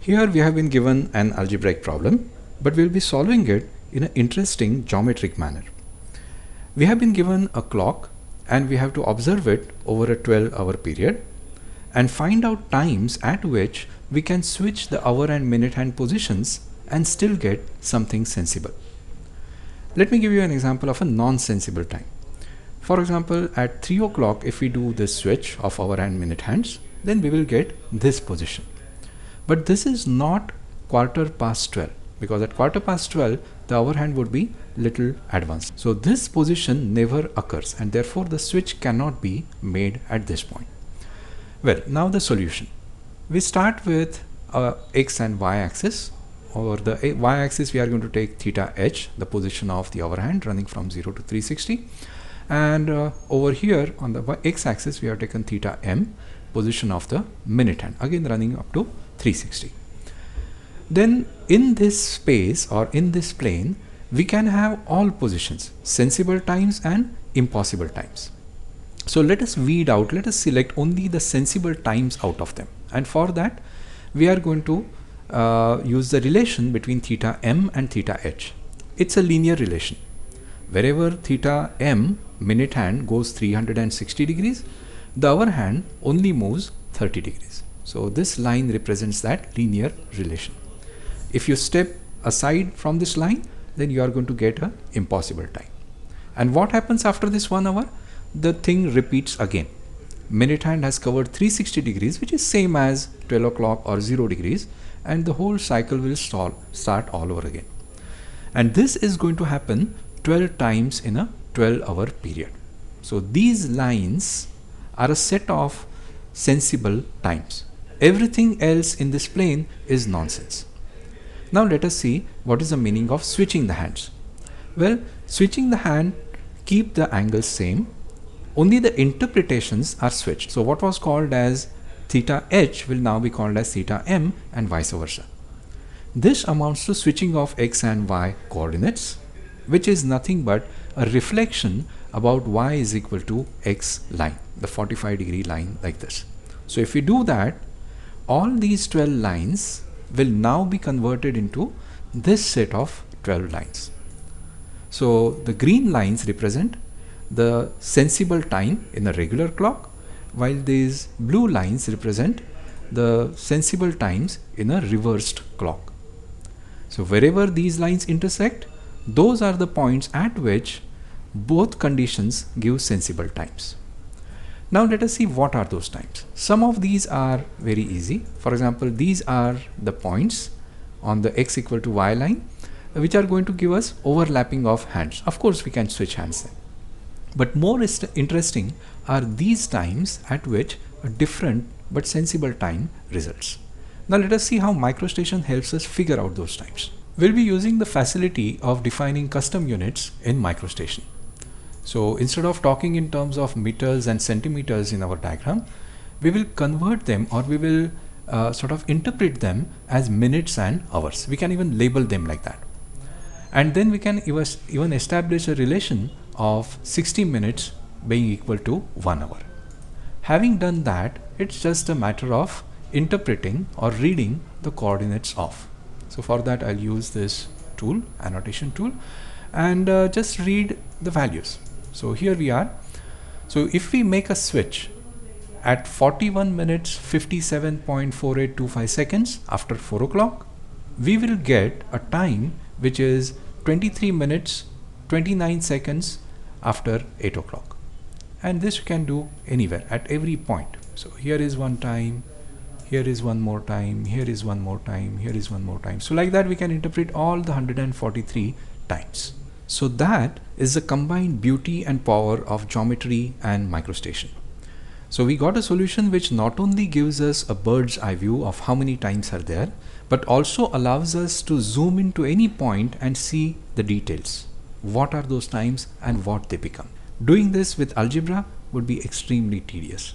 Here we have been given an algebraic problem, but we'll be solving it in an interesting geometric manner. We have been given a clock and we have to observe it over a 12-hour period and find out times at which we can switch the hour and minute hand positions and still get something sensible. Let me give you an example of a non-sensible time. For example, at 3 o'clock, if we do this switch of hour and minute hands, then we will get this position. But this is not quarter past 12, because at quarter past 12 the hour hand would be little advanced. So this position never occurs and therefore the switch cannot be made at this point. Well, now the solution. We start with x and y axis. Over the y axis we are going to take theta h, the position of the hour hand running from 0 to 360, and over here on the x axis we have taken theta m, position of the minute hand, again running up to 360. Then in this space or in this plane we can have all positions, sensible times and impossible times. So let us weed out, let us select only the sensible times out of them, and for that we are going to use the relation between theta m and theta h. It's a linear relation. Wherever theta m, minute hand, goes 360 degrees, the hour hand only moves 30 degrees. So this line represents that linear relation. If you step aside from this line, then you are going to get an impossible time. And what happens after this 1 hour? The thing repeats again. Minute hand has covered 360 degrees, which is same as 12 o'clock or 0 degrees, and the whole cycle will start all over again. And this is going to happen 12 times in a 12-hour period. So these lines are a set of sensible times. Everything else in this plane is nonsense. Now let us see what is the meaning of switching the hands. Well, switching the hand keep the angles same, only the interpretations are switched. So what was called as theta h will now be called as theta m and vice versa. This amounts to switching of x and y coordinates, which is nothing but a reflection about y is equal to x line, the 45-degree line like this. So if we do that, all these 12 lines will now be converted into this set of 12 lines. So the green lines represent the sensible time in a regular clock, while these blue lines represent the sensible times in a reversed clock. So wherever these lines intersect, those are the points at which both conditions give sensible times. Now let us see what are those times. Some of these are very easy. For example, these are the points on the x equal to y line, which are going to give us overlapping of hands. Of course, we can switch hands then. But more interesting are these times at which a different but sensible time results. Now let us see how MicroStation helps us figure out those times. We'll be using the facility of defining custom units in MicroStation. So instead of talking in terms of meters and centimeters in our diagram, we will convert them, or we will sort of interpret them as minutes and hours. We can even label them like that. And then we can even establish a relation of 60 minutes being equal to 1 hour. Having done that, it's just a matter of interpreting or reading the coordinates off. So for that I'll use this tool, annotation tool, and just read the values. So here we are. So if we make a switch at 41 minutes 57.4825 seconds after 4 o'clock, we will get a time which is 23 minutes 29 seconds after 8 o'clock. And this you can do anywhere at every point. So here is one time, here is one more time, here is one more time, here is one more time. So like that we can interpret all the 143 times. So that is the combined beauty and power of geometry and MicroStation. So we got a solution which not only gives us a bird's eye view of how many times are there, but also allows us to zoom into any point and see the details. What are those times and what they become. Doing this with algebra would be extremely tedious.